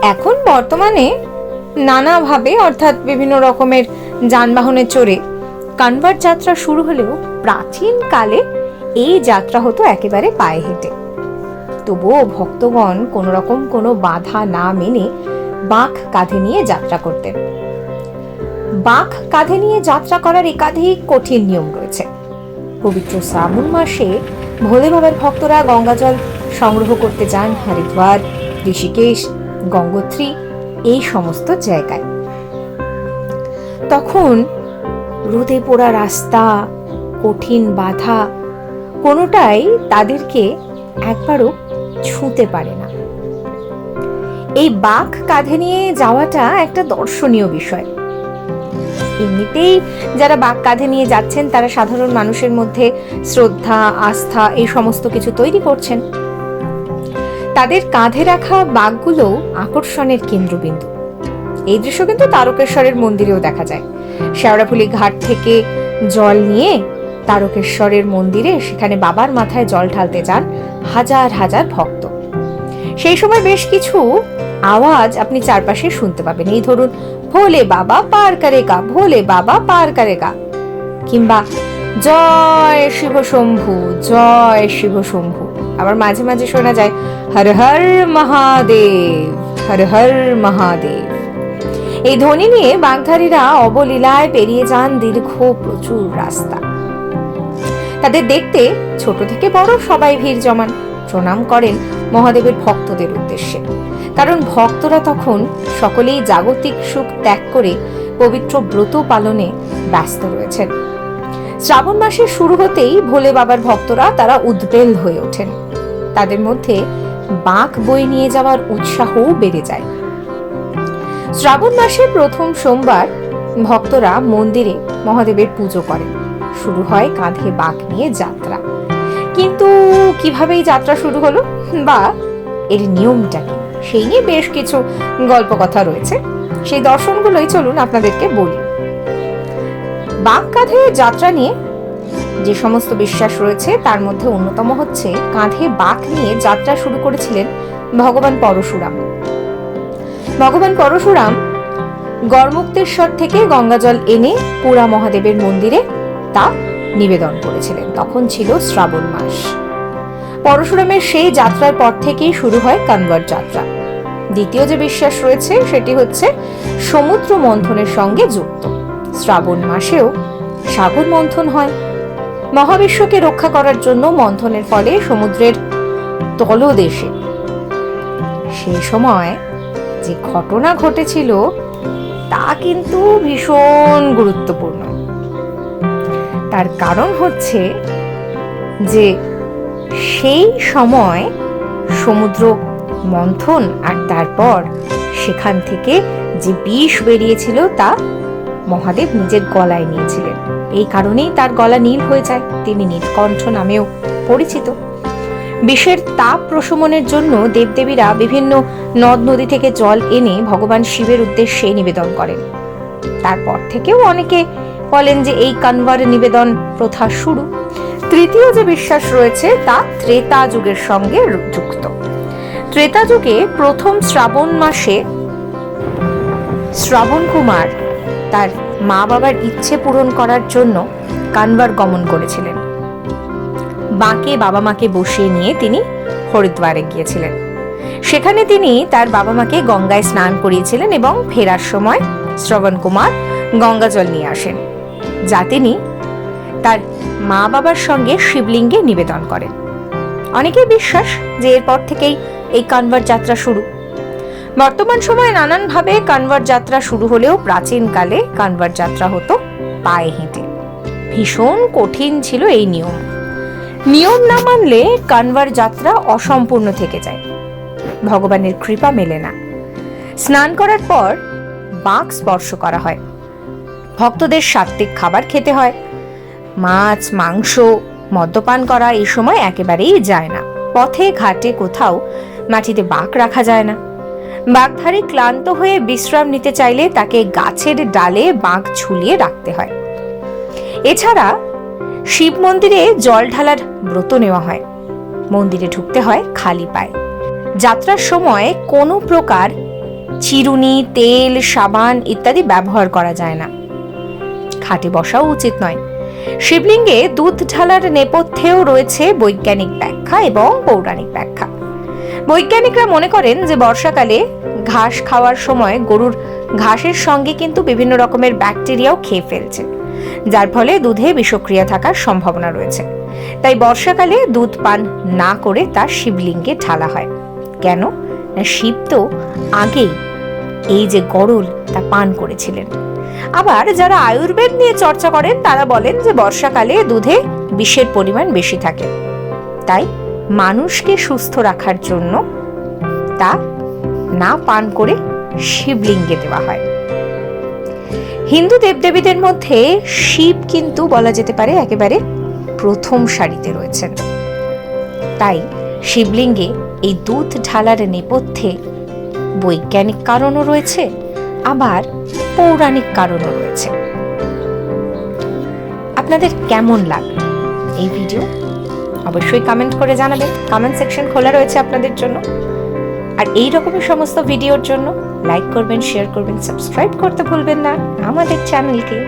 এখন বর্তমানে নানাভাবে অর্থাৎ বিভিন্ন রকমের যানবাহনে চড়ে কানভার যাত্রা শুরু হলেও প্রাচীন কালে এই যাত্রা হতো একেবারে পায়ে হেঁটে। তবুও ভক্তগণ কোনো রকম কোনো বাধা না মেনে বাঁক কাঁধে নিয়ে যাত্রা করতেন। বাঁক কাঁধে নিয়ে যাত্রা করার একাধিক কঠিন নিয়ম রয়েছে। পবিত্র শ্রাবণ মাসে ভোলে বাবার ভক্তরা গঙ্গাজল সংগ্রহ করতে যান হরিদ্বার, ঋষিকেশ, গঙ্গোত্রী এই সমস্ত জায়গায়। তখন রোদে পোড়া রাস্তা, কঠিন বাধা কোনোটাই তাদেরকে একবারও ছুঁতে পারে না। এই বাঁক কাঁধে নিয়ে যাওয়াটা একটা দর্শনীয় বিষয়। এমনিতেই যারা বাঁক কাঁধে নিয়ে যাচ্ছেন তারা সাধারণ মানুষের মধ্যে শ্রদ্ধা, আস্থা এই সমস্ত কিছু তৈরি করছেন। তাদের কাঁধে রাখা বাঁকগুলো আকর্ষণের কেন্দ্রবিন্দু। এই দৃশ্য কিন্তু তারকেশ্বরের মন্দিরেও দেখা যায়। শেওড়াফুলি ঘাট থেকে জল নিয়ে তারকেশ্বরের মন্দিরে সেখানে বাবার মাথায় জল ঢালতে যান হাজার হাজার ভক্ত। সেই সময় বেশ কিছু আওয়াজ আপনি চারপাশে শুনতে পাবেন। এই ধরুন, ভোলে বাবা পার করেগা, ভোলে বাবা পার করেগা, কিংবা জয় শিব শম্ভু, জয় শিব শম্ভু। আবার মাঝে মাঝে শোনা যায় হর হর মহাদেব, হর হর মহাদেব। এই ধ্বনি নিয়ে বাগধারীরা অবলীলায় পেরিয়ে যান দীর্ঘ প্রচুর রাস্তা। তাদের দেখতে ছোট থেকে বড় সবাই ভিড় জমান, প্রণাম করেন মহাদেবের ভক্তদের উদ্দেশ্যে। কারণ ভক্তরা তখন সকলেই জাগতিক সুখ ত্যাগ করে পবিত্র ব্রত পালনে ব্যস্ত রয়েছেন। শ্রাবণ মাসের শুরু হতেই ভোলে বাবার ভক্তরা তারা উদ্বেল হয়ে ওঠেন। তাদের মধ্যে বাঁক বয়ে নিয়ে যাওয়ার উৎসাহও বেড়ে যায়। শ্রাবণ মাসের প্রথম সোমবার ভক্তরা মন্দিরে মহাদেবের পুজো করেন। শুরু হয় কাঁধে বাঁক নিয়ে যাত্রা। কিন্তু কিভাবে এই যাত্রা শুরু হলো বা এর নিয়মটা কি, সেই নিয়ে বেশ কিছু গল্প কথা রয়েছে। সেই দর্শনগুলোই চলুন আপনাদেরকে বলি। বাঁক কাঁধে যাত্রা নিয়ে যে সমস্ত বিশ্বাস রয়েছে তার মধ্যে অন্যতম হচ্ছে কাঁধে বাঁক নিয়ে যাত্রা শুরু করেছিলেন ভগবান পরশুরাম। ভগবান পরশুরাম গড়মুক্তেশ্বর থেকে গঙ্গাজল এনে পুরা মহাদেবের মন্দিরে তা নিবেদন করেছিলেন। তখন ছিল শ্রাবণ মাস। পরশুরামের সেই যাত্রার পর থেকেই শুরু হয় কানভার যাত্রা। দ্বিতীয় যে বিশ্বাস রয়েছে সেটি হচ্ছে সমুদ্র মন্থনের সঙ্গে যুক্ত। শ্রাবণ মাসেও সাগর মন্থন হয়। মহাবিশ্বকে রক্ষা করার জন্য মন্থনের ফলে সমুদ্রের তলদেশে সেই সময় যে ঘটনা ঘটেছিল তা কিন্তু ভীষণ গুরুত্বপূর্ণ। তার কারণ হচ্ছে যে সেই সময় সমুদ্র মন্থন আর তারপর সেখান থেকে যে বিষ বেরিয়েছিল তা মহাদেব নিজের গলায় নিয়েছিলেন। এই কারণেই তার গলা নীল হয়ে যায়। তিনি নীলকণ্ঠ নামেও পরিচিত। বিষের তাপ প্রশমনের জন্য দেবদেবীরা বিভিন্ন নদ নদী থেকে জল এনে ভগবান শিবের উদ্দেশ্যে নিবেদন করেন। তারপর থেকেও অনেকে বলেন যে এই কানভার নিবেদন প্রথা শুরু। তৃতীয় যে বিশ্বাস রয়েছে তা ত্রেতা যুগের সঙ্গে যুক্ত। ত্রেতা যুগে প্রথম শ্রাবণ মাসে শ্রাবণ কুমার তার মা বাবার ইচ্ছে পূরণ করার জন্য কানভার গমন করেছিলেন। বাঁকে বাবা মাকে বসিয়ে নিয়ে তিনি হরিদ্বারে গিয়েছিলেন। সেখানে তিনি তার বাবা মাকে গঙ্গায় স্নান করিয়েছিলেন এবং ফেরার সময় শ্রবণ কুমার গঙ্গাজল নিয়ে আসেন, যা তিনি তার মা বাবার সঙ্গে শিবলিঙ্গে নিবেদন করেন। অনেকের বিশ্বাস যে এরপর থেকেই এই কানভার যাত্রা শুরু। বর্তমান সময়ে নানানভাবে কানভার যাত্রা শুরু হলেও প্রাচীনকালে কানভার যাত্রা হতো পায়ে হেঁটে। ভীষণ কঠিন ছিল এই নিয়ম। নিয়ম না মানলে কানভার যাত্রা অসম্পূর্ণ থেকে যায়, ভগবানের কৃপা মেলে না। স্নান করার পর বাঁক স্পর্শ করা হয়। ভক্তদের সাত্ত্বিক খাবার খেতে হয়। মাছ, মাংস, মদ্যপান করা এই সময় একেবারেই যায় না। পথে ঘাটে কোথাও মাটিতে বাঁক রাখা যায় না। বাঁকধারী ক্লান্ত হয়ে বিশ্রাম নিতে চাইলে তাকে গাছের ডালে বাঁক ঝুলিয়ে রাখতে হয়। এছাড়া শিব মন্দিরে জল ঢালার ব্রত নেওয়া হয়। মন্দিরে ঢুকতে হয় খালি পায়ে। যাত্রার সময় কোনো প্রকার চিরুনি, তেল, সাবান ইত্যাদি ব্যবহার করা যায় না। খাটে বসাও উচিত নয়। শিবলিঙ্গে দুধ ঢালার নেপথ্যেও রয়েছে বৈজ্ঞানিক ব্যাখ্যা এবং পৌরাণিক ব্যাখ্যা। বৈজ্ঞানিকরা মনে করেন যে বর্ষাকালে ঘাস খাওয়ার সময় গরুর ঘাসের সঙ্গে কিন্তু বিভিন্ন রকমের ব্যাকটেরিয়াও খেয়ে ফেলছে, যার ফলে দুধে বিষক্রিয়া থাকার সম্ভাবনা রয়েছে। তাই বর্ষাকালে দুধ পান না করে তা শিবলিঙ্গে ঢালা হয়। কেন না, শিব তো আগেই এই যে গরল তা পান করেছিলেন। আবার যারা আয়ুর্বেদ নিয়ে চর্চা করেন তারা বলেন যে বর্ষাকালে দুধে বিষের পরিমাণ বেশি থাকে, তাই মানুষকে সুস্থ রাখার জন্য তা না পান করে শিবলিঙ্গে দেওয়া হয়। হিন্দু দেবদেবীদের মধ্যে শিব কিন্তু বলা যেতে পারে একেবারে প্রথম সারিতে রয়েছেন। তাই শিবলিঙ্গে এই দুধ ঢালার নেপথ্যে বৈজ্ঞানিক কারণও রয়েছে, আবার পৌরাণিক কারণও রয়েছে। আপনাদের কেমন লাগলো এই ভিডিও? অবশ্যই কমেন্ট করে জানাবেন। কমেন্ট সেকশন খোলা রয়েছে আপনাদের জন্য। আর এই রকমের সমস্ত ভিডিওর জন্য লাইক করবেন, শেয়ার করবেন, সাবস্ক্রাইব করতে ভুলবেন না আমাদের চ্যানেলকে।